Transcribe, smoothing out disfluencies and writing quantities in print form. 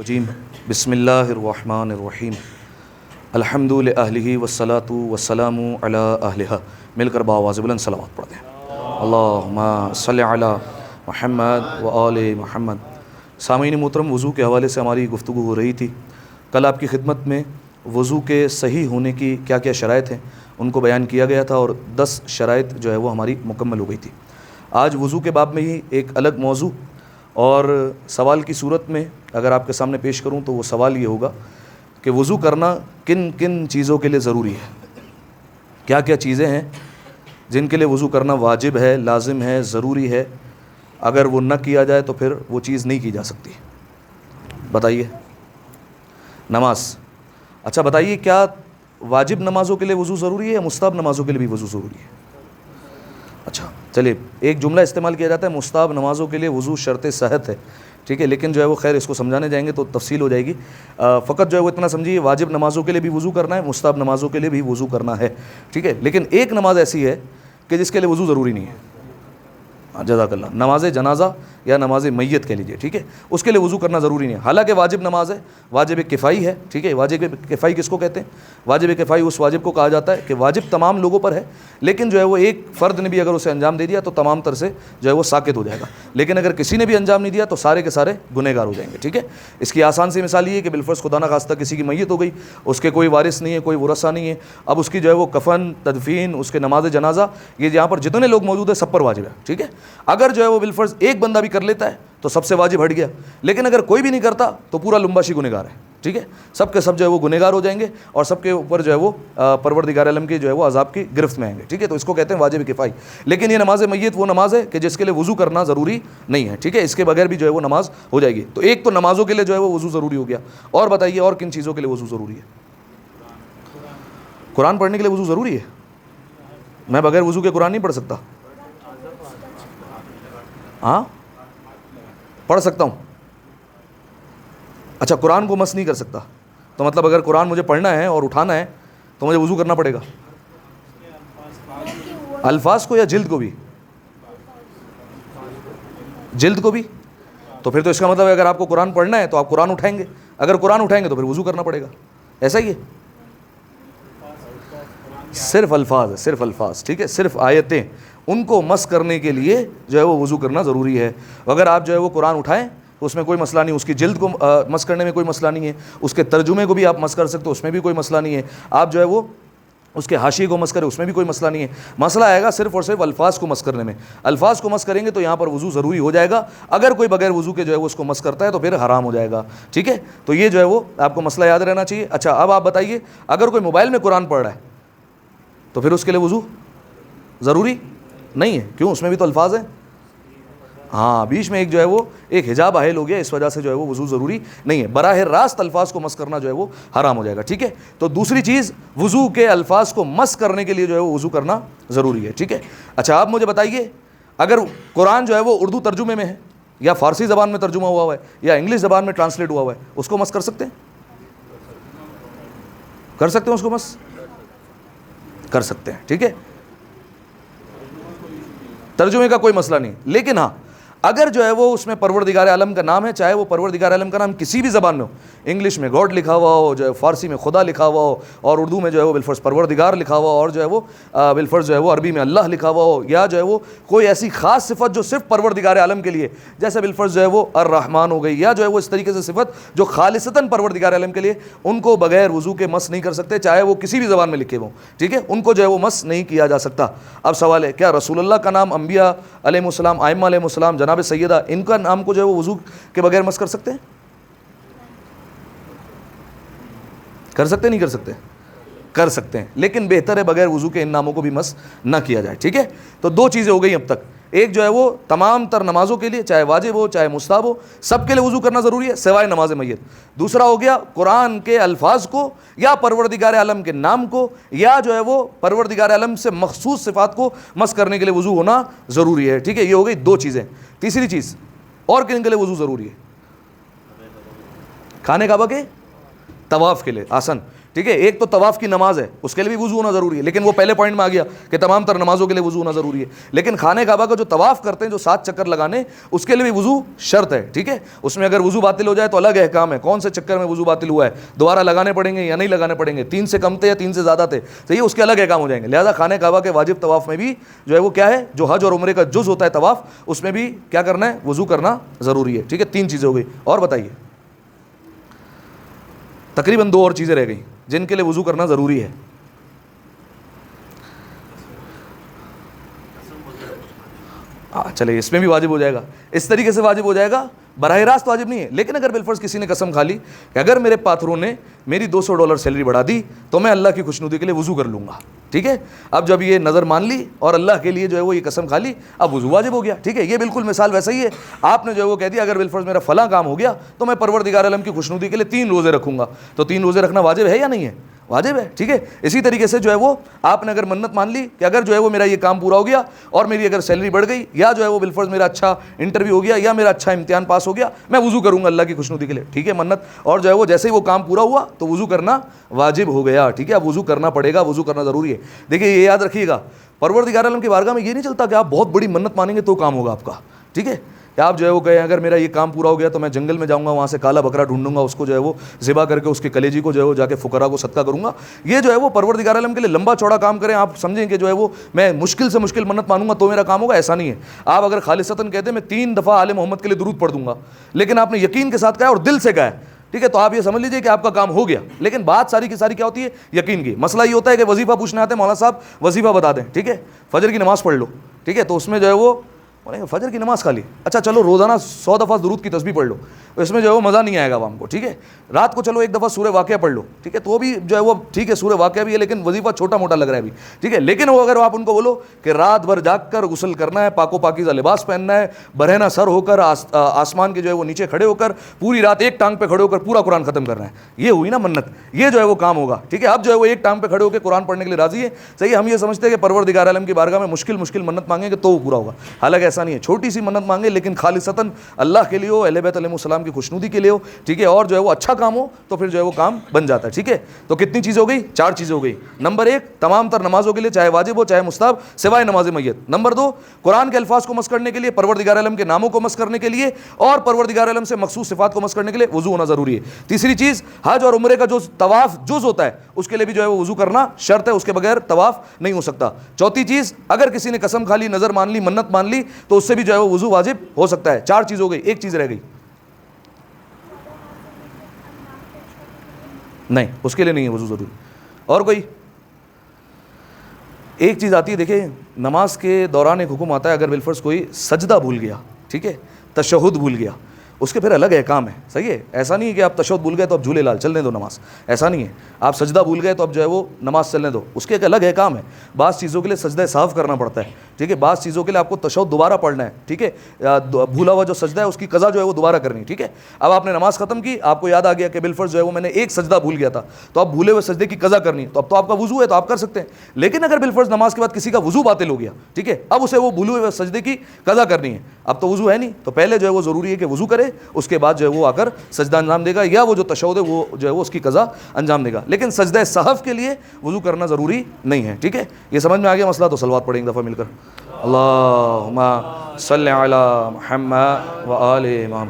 الرجیم بسم اللہ الرحمن الرحیم الحمد للہ والصلاۃ والسلام علی اہلہا. مل کر بآواز بلند صلوات پڑھتے ہیں. اللہم صلی علی محمد و آل محمد. سامعین محترم، وضو کے حوالے سے ہماری گفتگو ہو رہی تھی. کل آپ کی خدمت میں وضو کے صحیح ہونے کی کیا کیا شرائط ہیں ان کو بیان کیا گیا تھا، اور 10 شرائط جو ہے وہ ہماری مکمل ہو گئی تھی. آج وضو کے باب میں ہی ایک الگ موضوع اور سوال کی صورت میں اگر آپ کے سامنے پیش کروں تو وہ سوال یہ ہوگا کہ وضو کرنا کن کن چیزوں کے لیے ضروری ہے. کیا کیا چیزیں ہیں جن کے لیے وضو کرنا واجب ہے، لازم ہے، ضروری ہے. اگر وہ نہ کیا جائے تو پھر وہ چیز نہیں کی جا سکتی. بتائیے. نماز. اچھا بتائیے، کیا واجب نمازوں کے لیے وضو ضروری ہے یا مستحب نمازوں کے لیے بھی وضو ضروری ہے؟ اچھا چلیے، ایک جملہ استعمال کیا جاتا ہے مستحب نمازوں کے لیے وضو شرط صحت ہے، ٹھیک ہے، لیکن جو ہے وہ خیر اس کو سمجھانے جائیں گے تو تفصیل ہو جائے گی. فقط جو ہے وہ اتنا سمجھیے، واجب نمازوں کے لیے بھی وضو کرنا ہے، مستحب نمازوں کے لیے بھی وضو کرنا ہے، ٹھیک ہے. لیکن ایک نماز ایسی ہے کہ جس کے لیے وضو ضروری نہیں ہے. جزاک اللہ. نماز جنازہ یا نماز میت کہہ لیجیے، ٹھیک ہے، اس کے لیے وضو کرنا ضروری نہیں ہے. حالانکہ واجب نماز ہے، واجب کفائی ہے، ٹھیک ہے. واجب کفائی کس کو کہتے ہیں؟ واجب کفائی اس واجب کو کہا جاتا ہے کہ واجب تمام لوگوں پر ہے، لیکن جو ہے وہ ایک فرد نے بھی اگر اسے انجام دے دیا تو تمام تر سے جو ہے وہ ساقط ہو جائے گا. لیکن اگر کسی نے بھی انجام نہیں دیا تو سارے کے سارے گنہگار ہو جائیں گے، ٹھیک ہے. اس کی آسان سی مثال یہ ہے کہ بالفرض خدا نخواستہ کسی کی میت ہو گئی، اس کے کوئی وارث نہیں ہے، کوئی ورثہ نہیں ہے. اب اس کی جو ہے وہ کفن، تدفین، اس کے نماز جنازہ، یہ یہاں پر جتنے لوگ موجود ہیں سب پر واجب ہے، ٹھیک ہے. اگر جو ہے وہ بالفرض ایک بندہ بھی کر لیتا ہے تو سب سے واجب ہٹ گیا، لیکن اگر کوئی بھی نہیں کرتا تو پورا لمباشی گنہگار ہے، ٹھیک ہے. سب کے سب جو ہے وہ گنہگار ہو جائیں گے اور سب کے اوپر جو ہے وہ پروردگار عالم کی جو ہے وہ عذاب کی گرفت میں آئیں گے، ٹھیک ہے. تو اس کو کہتے ہیں واجب کفائی. لیکن یہ نماز میت وہ نماز ہے کہ جس کے لیے وضو کرنا ضروری نہیں ہے، ٹھیک ہے. اس کے بغیر بھی جو ہے وہ نماز ہو جائے گی. تو ایک تو نمازوں کے لیے جو ہے وہ وضو ضروری ہو گیا. اور بتائیے اور کن چیزوں کے لیے وضو ضروری ہے؟ قرآن پڑھنے کے لیے وضو ضروری ہے. میں بغیر وضو کے قرآن نہیں پڑھ سکتا. ہاں پڑھ سکتا ہوں. اچھا، قرآن کو مس نہیں کر سکتا تو مطلب اگر قرآن مجھے پڑھنا ہے اور اٹھانا ہے تو مجھے وضو کرنا پڑے گا. الفاظ کو یا جلد کو بھی؟ جلد کو بھی. تو پھر تو اس کا مطلب ہے اگر آپ کو قرآن پڑھنا ہے تو آپ قرآن اٹھائیں گے، اگر قرآن اٹھائیں گے تو پھر وضو کرنا پڑے گا. ایسا ہی ہے. صرف الفاظ ہے، صرف الفاظ، ٹھیک ہے، صرف آیتیں، ان کو مس کرنے کے لیے جو ہے وہ وضو کرنا ضروری ہے. اگر آپ جو ہے وہ قرآن اٹھائیں تو اس میں کوئی مسئلہ نہیں، اس کی جلد کو مس کرنے میں کوئی مسئلہ نہیں ہے، اس کے ترجمے کو بھی آپ مس کر سکتے ہو، اس میں بھی کوئی مسئلہ نہیں ہے. آپ جو ہے وہ اس کے حاشیے کو مس کریں، اس میں بھی کوئی مسئلہ نہیں ہے. مسئلہ آئے گا صرف اور صرف الفاظ کو مس کرنے میں. الفاظ کو مس کریں گے تو یہاں پر وضو ضروری ہو جائے گا. اگر کوئی بغیر وضو کے جو ہے وہ اس کو مس کرتا ہے تو پھر حرام ہو جائے گا، ٹھیک ہے. تو یہ جو ہے وہ آپ کو مسئلہ یاد رہنا چاہیے. اچھا اب آپ بتائیے، اگر کوئی موبائل میں قرآن پڑھ رہا ہے تو پھر اس کے لیے وضو ضروری نہیں ہے. کیوں؟ اس میں بھی تو الفاظ ہیں. ہاں، بیچ میں ایک جو ہے وہ ایک حجاب حائل ہو گیا، اس وجہ سے جو ہے وہ وضو ضروری نہیں ہے. براہ راست الفاظ کو مس کرنا جو ہے وہ حرام ہو جائے گا، ٹھیک ہے. تو دوسری چیز، وضو کے الفاظ کو مس کرنے کے لیے جو ہے وہ وضو کرنا ضروری ہے، ٹھیک ہے. اچھا آپ مجھے بتائیے، اگر قرآن جو ہے وہ اردو ترجمے میں ہے یا فارسی زبان میں ترجمہ ہوا ہے یا انگلش زبان میں ٹرانسلیٹ ہوا ہے، اس کو مس کر سکتے ہیں؟ کر سکتے ہیں اس کو مس؟ کر سکتے ہیں، ٹھیک ہے. ترجمے کا کوئی مسئلہ نہیں. لیکن ہاں، اگر جو ہے وہ اس میں پروردگار عالم کا نام ہے، چاہے وہ پروردگار عالم کا نام کسی بھی زبان میں ہو، انگلش میں گاڈ لکھا ہوا ہو، جو ہے فارسی میں خدا لکھا ہوا ہو، اور اردو میں جو ہے وہ بالفرض پروردگار لکھا ہوا ہو، اور جو ہے وہ بالفرض جو ہے وہ عربی میں اللہ لکھا ہوا ہو، یا جو ہے وہ کوئی ایسی خاص صفت جو صرف پروردگار عالم کے لیے، جیسے بالفرض جو ہے وہ الرحمن ہو گئی، یا جو ہے وہ اس طریقے سے صفت جو خالصتاً پروردگار عالم کے لیے، ان کو بغیر وضو کے مس نہیں کر سکتے، چاہے وہ کسی بھی زبان میں لکھے ہوں، ٹھیک ہے. ان کو جو ہے وہ مس نہیں کیا جا سکتا. اب سوال ہے، کیا رسول اللہ کا نام، انبیاء علیہ السلام، ائمہ علیہ السلام، جناب سیدہ، ان کا نام کو جو ہے وہ وضو کے بغیر مس کر سکتے ہیں؟ کر سکتے نہیں کر سکتے؟ کر سکتے ہیں، لیکن بہتر ہے بغیر وضو کے ان ناموں کو بھی مس نہ کیا جائے، ٹھیک ہے. تو 2 چیزیں ہو گئی اب تک. ایک جو ہے وہ تمام تر نمازوں کے لیے، چاہے واجب ہو چاہے مستحب ہو، سب کے لیے وضو کرنا ضروری ہے سوائے نماز میت. دوسرا ہو گیا قرآن کے الفاظ کو یا پروردگار عالم کے نام کو یا جو ہے وہ پروردگار عالم سے مخصوص صفات کو مس کرنے کے لیے وضو ہونا ضروری ہے، ٹھیک ہے. یہ ہو گئی 2 چیزیں. تیسری چیز، اور کن کے لیے وضو ضروری ہے؟ خانہ کعبہ کے طواف کے لیے. آسن. ٹھیک ہے. ایک تو طواف کی نماز ہے, اس کے لیے بھی وضو ہونا ضروری ہے, لیکن وہ پہلے پوائنٹ میں آ گیا کہ تمام تر نمازوں کے لیے وضو ہونا ضروری ہے. لیکن خانہ کعبہ کا جو طواف کرتے ہیں, جو 7 چکر لگانے, اس کے لیے بھی وضو شرط ہے. ٹھیک ہے, اس میں اگر وضو باطل ہو جائے تو الگ احکام ہے, کون سے چکر میں وضو باطل ہوا ہے, دوبارہ لگانے پڑیں گے یا نہیں لگانے پڑیں گے, 3 سے کم تھے یا 3 سے زیادہ تھے, صحیح ہے, اس کے الگ احکام ہو جائیں گے. لہٰذا خانہ کعبہ کے واجب طواف میں بھی جو ہے وہ کیا ہے, جو حج اور عمرے کا جز ہوتا ہے طواف, اس میں بھی کیا کرنا ہے, وضو کرنا ضروری ہے. ٹھیک ہے, 3 چیزیں ہو گئی. اور بتائیے, تقریباً 2 اور چیزیں رہ گئیں جن کے لیے وضو کرنا ضروری ہے. چلے اس میں بھی واجب ہو جائے گا, اس طریقے سے واجب ہو جائے گا, براہ راست واجب نہیں ہے. لیکن اگر بالفرض کسی نے قسم کھا لی کہ اگر میرے پاتھروں نے میری $200 سیلری بڑھا دی تو میں اللہ کی خوشنودی کے لیے وضو کر لوں گا. ٹھیک ہے, اب جب یہ نظر مان لی اور اللہ کے لیے جو ہے وہ یہ قسم کھا لی, اب وضو واجب ہو گیا. ٹھیک ہے, یہ بالکل مثال ویسا ہی ہے. آپ نے جو ہے وہ کہہ دیا اگر بالفرض میرا فلاں کام ہو گیا تو میں پروردگار عالم کی خوشنودی کے لیے 3 روزے رکھوں گا, تو 3 روزے رکھنا واجب ہے یا نہیں ہے؟ واجب ہے. ٹھیک ہے, اسی طریقے سے جو ہے وہ آپ نے اگر منت مان لی کہ اگر جو ہے وہ میرا یہ کام پورا ہو گیا اور میری اگر سیلری بڑھ گئی, یا جو ہے وہ بالفرض میرا اچھا انٹرویو ہو گیا, یا میرا اچھا امتحان پاس ہو گیا, میں وضو کروں گا اللہ کی خوشنودی کے لیے. ٹھیک ہے, منت, اور جو ہے وہ جیسے ہی وہ کام پورا ہوا تو وضو کرنا واجب ہو گیا. ٹھیک ہے, اب وضو کرنا پڑے گا, وضو کرنا ضروری ہے. دیکھیے یہ یاد رکھیے گا, پروردگار عالم کی بارگاہ میں یہ نہیں چلتا کہ آپ بہت بڑی منت مانیں گے تو کام ہوگا آپ کا. ٹھیک ہے, کہ آپ جو ہے وہ کہیں اگر میرا یہ کام پورا ہو گیا تو میں جنگل میں جاؤں گا, وہاں سے کالا بکرا ڈھونڈوں گا, اس کو جو ہے وہ ذبح کر کے اس کے کلیجی کو جو ہے وہ جا کے فقراء کو صدقہ کروں گا. یہ جو ہے وہ پروردگار عالم کے لیے لمبا چوڑا کام کریں, آپ سمجھیں کہ جو ہے وہ میں مشکل سے مشکل منت مانوں گا تو میرا کام ہوگا, ایسا نہیں ہے. آپ اگر خالصتاً کہتے ہیں میں 3 دفعہ آل محمد کے لیے درود پڑھ دوں گا, لیکن آپ نے یقین کے ساتھ کہا اور دل سے کہا ہے, ٹھیک ہے, تو آپ یہ سمجھ لیجئے کہ آپ کا کام ہو گیا. لیکن بات ساری کی ساری کیا ہوتی ہے, یقین کی. مسئلہ یہ ہوتا ہے کہ وظیفہ پوچھنے آتے ہیں, مولانا صاحب وظیفہ بتا دیں, ٹھیک ہے, فجر کی نماز پڑھ لو, ٹھیک ہے, تو اس میں جو ہے وہ فجر کی نماز کھا لی, اچھا چلو روزانہ 100 دفعہ درود کی تسبیح پڑھ لو, اس میں جو ہے وہ مزہ نہیں آئے گا عوام کو. ٹھیک ہے, رات کو چلو 1 دفعہ سورہ واقعہ پڑھ لو, ٹھیک ہے, تو وہ بھی جو ہے وہ ٹھیک ہے, سورہ واقعہ بھی ہے لیکن وظیفہ چھوٹا موٹا لگ رہا ہے ابھی. ٹھیک ہے, لیکن وہ اگر آپ ان کو بولو کہ رات بھر جاگ کر غسل کرنا ہے, پاک و پاکیزہ لباس پہننا ہے, برہنہ سر ہو کر آسمان کے جو ہے وہ نیچے کھڑے ہو کر پوری رات ایک ٹانگ پہ کھڑے ہو کر پورا قرآن ختم کرنا ہے, یہ ہوئی نا منت, یہ جو ہے وہ کام ہوگا. ٹھیک ہے, اب جو ہے وہ ایک ٹانگ پہ کھڑے ہو کے قرآن پڑھنے کے لیے راضی ہے, صحیح. ہم یہ سمجھتے ہیں کہ پروردگار عالم کی بارگاہ میں مشکل منت مانگیں گے تو وہ پورا ہوگا, حالانکہ ایسا نہیں ہے. چھوٹی سی منت مانگے لیکن خالصتاً اللہ کے لیے ہو, اہل بیت علیہ السلام کی خوشنودی کے لیے ہو, ٹھیک ہے, اور جو ہے وہ اچھا کام ہو تو پھر جو ہے وہ کام بن جاتا ہے. ٹھیک ہے, تو کتنی چیز ہو گئی, 4 چیزیں ہو گئی. نمبر 1 تمام تر نمازوں کے لیے, چاہے واجب ہو چاہے مستحب, سوائے نماز میت. نمبر 2 قرآن کے الفاظ کو مسح کرنے کے لیے, پروردگار عالم کے ناموں کو مسح کرنے کے لیے اور پروردگار عالم سے مخصوص صفات کو مسح کرنے کے لیے وضو ہونا ضروری ہے. تیسری چیز, حج اور عمرے کا جو طواف جز ہوتا ہے اس کے لیے بھی جو ہے وہ وضو کرنا شرط ہے, اس کے بغیر طواف نہیں ہو سکتا. چوتھی چیز, اگر کسی نے قسم کھا لی, نظر مان لی, منت مان لی تو اس سے بھی جو ہے وہ وضو واجب ہو سکتا ہے. 4 چیز ہو گئی, ایک چیز رہ گئی نہیں, اس کے لیے نہیں ہے وضو ضروری. اور کوئی ایک چیز آتی ہے, دیکھیں نماز کے دوران ایک حکم آتا ہے, اگر بالفرض کوئی سجدہ بھول گیا, ٹھیک ہے, تشہد بھول گیا, اس کے پھر الگ احکام ہے, صحیح ہے. ایسا نہیں ہے کہ آپ تشہد بھول گئے تو اب جھولے لال چلنے دو نماز, ایسا نہیں ہے. آپ سجدہ بھول گئے تو اب جو ہے وہ نماز چلنے دو, اس کے ایک الگ احکام ہے. بعض چیزوں کے لیے سجدہ صاف کرنا پڑتا ہے, ٹھیک ہے, بعض چیزوں کے لیے آپ کو تشہد دوبارہ پڑھنا ہے, ٹھیک ہے, بھولا ہوا جو سجدہ ہے اس کی قضا جو ہے وہ دوبارہ کرنی, ٹھیک ہے. اب آپ نے نماز ختم کی, آپ کو یاد آ گیا کہ بالفرض جو ہے وہ میں نے ایک سجدہ بھول گیا تھا, تو اب بھولے ہوئے سجدے کی قضا کرنی, تو اب تو آپ کا وضو ہے تو آپ کر سکتے ہیں. لیکن اگر بالفرض نماز کے بعد کسی کا وضو باطل ہو گیا, ٹھیک ہے, اب اسے وہ بھولے ہوئے سجدے کی قضا کرنی ہے, اب تو وضو ہے نہیں, تو پہلے جو ہے وہ ضروری ہے کہ وضو کرے, اس کے بعد جو ہے وہ آ کر سجدہ انجام دے گا, یا وہ جو تشہد ہے وہ جو ہے وہ اس کی قضا انجام دے گا. لیکن سجدہ سہو کے لیے وضو کرنا ضروری نہیں ہے. ٹھیک ہے, یہ سمجھ میں آ گیا مسئلہ, تو صلوات پڑھیں ایک دفعہ مل کر. اللہم صلی علی محمد و آل محمد.